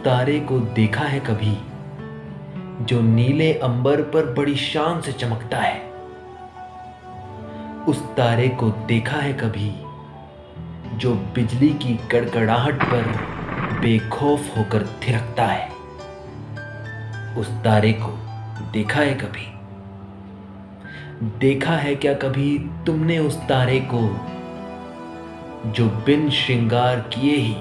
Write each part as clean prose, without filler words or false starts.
तारे को देखा है कभी जो नीले अंबर पर बड़ी शान से चमकता है? उस तारे को देखा है कभी जो बिजली की कड़कड़ाहट पर बेखौफ होकर थिरकता है? उस तारे को देखा है कभी? देखा है क्या कभी तुमने उस तारे को जो बिन श्रृंगार किए ही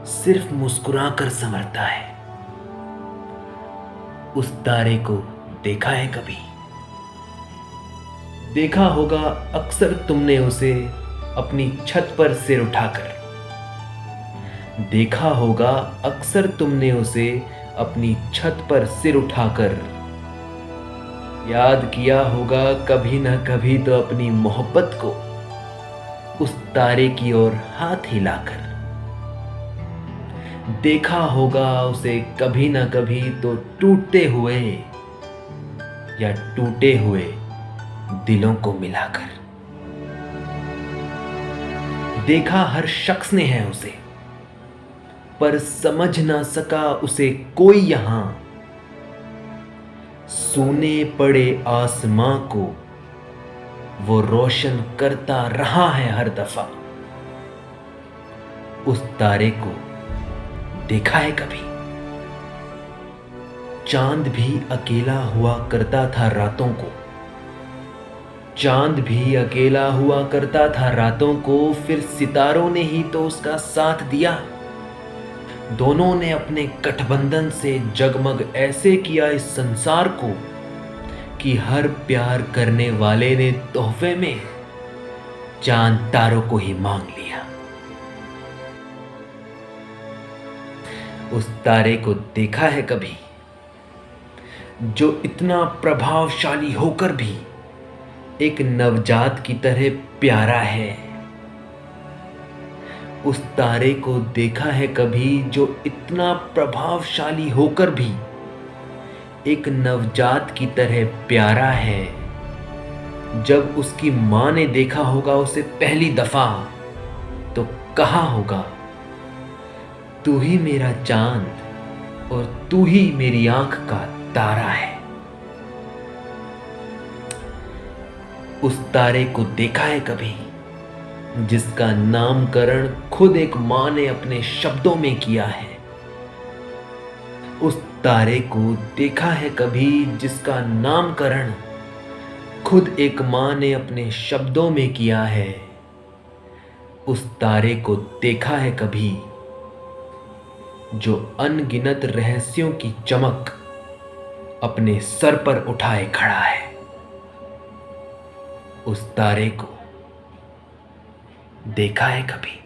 सिर्फ मुस्कुराकर संवरता है? उस तारे को देखा है कभी? देखा होगा अक्सर तुमने उसे अपनी छत पर सिर उठाकर। देखा होगा अक्सर तुमने उसे अपनी छत पर सिर उठाकर। याद किया होगा कभी ना कभी तो अपनी मोहब्बत को उस तारे की ओर हाथ हिलाकर। देखा होगा उसे कभी ना कभी तो टूटते हुए या टूटे हुए दिलों को मिलाकर। देखा हर शख्स ने है उसे, पर समझ ना सका उसे कोई यहां। सोने पड़े आसमां को वो रोशन करता रहा है हर दफा। उस तारे को देखा है कभी? चांद भी अकेला हुआ करता था रातों को। चांद भी अकेला हुआ करता था रातों को, फिर सितारों ने ही तो उसका साथ दिया। दोनों ने अपने गठबंधन से जगमग ऐसे किया इस संसार को कि हर प्यार करने वाले ने तोहफे में चांद तारों को ही मांग लिया। उस तारे को देखा है कभी जो इतना प्रभावशाली होकर भी एक नवजात की तरह प्यारा है? उस तारे को देखा है कभी जो इतना प्रभावशाली होकर भी एक नवजात की तरह प्यारा है? जब उसकी मां ने देखा होगा उसे पहली दफा तो कहा होगा, तू ही मेरा चांद और तू ही मेरी आंख का तारा है। उस तारे को देखा है कभी जिसका नामकरण खुद एक मां ने अपने शब्दों में किया है? उस तारे को देखा है कभी जिसका नामकरण खुद एक मां ने अपने शब्दों में किया है? उस तारे को देखा है कभी जो अनगिनत रहस्यों की चमक अपने सर पर उठाए खड़ा है? उस तारे को देखा है कभी?